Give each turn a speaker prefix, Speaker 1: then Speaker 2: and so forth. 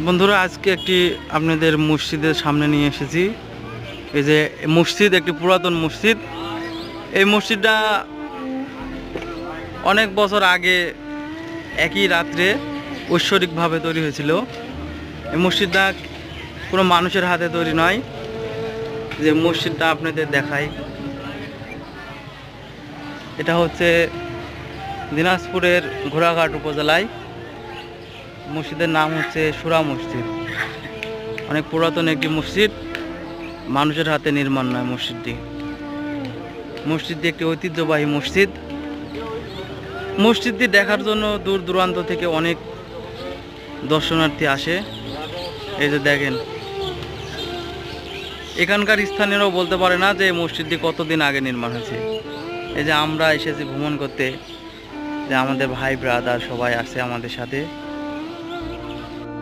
Speaker 1: বন্ধুরা, আজকে একটি আপনাদের মসজিদের সামনে নিয়ে এসেছি। এই যে মসজিদ, একটি পুরাতন মসজিদ। এই মসজিদটা অনেক বছর আগে একই রাত্রে ঐশ্বরিকভাবে তৈরি হয়েছিল। এই মসজিদটা কোনো মানুষের হাতে তৈরি নয়। যে মসজিদটা আপনাদের দেখাই, এটা হচ্ছে দিনাজপুরের ঘোড়াঘাট উপজেলায়। মসজিদের নাম হচ্ছে সুরা মসজিদ। অনেক পুরাতন একটি মসজিদ, মানুষের হাতে নির্মাণ নয় মসজিদটি। মসজিদটি একটি ঐতিহ্যবাহী মসজিদ। মসজিদটি দেখার জন্য দূর দূরান্ত থেকে অনেক দর্শনার্থী আসে। এই যে দেখেন, এখানকার স্থানীয়রাও বলতে পারে না যে এই মসজিদটি কতদিন আগে নির্মাণ হয়েছে। এই যে আমরা এসেছি ভ্রমণ করতে, যে আমাদের ভাই ব্রাদার সবাই আসছে আমাদের সাথে।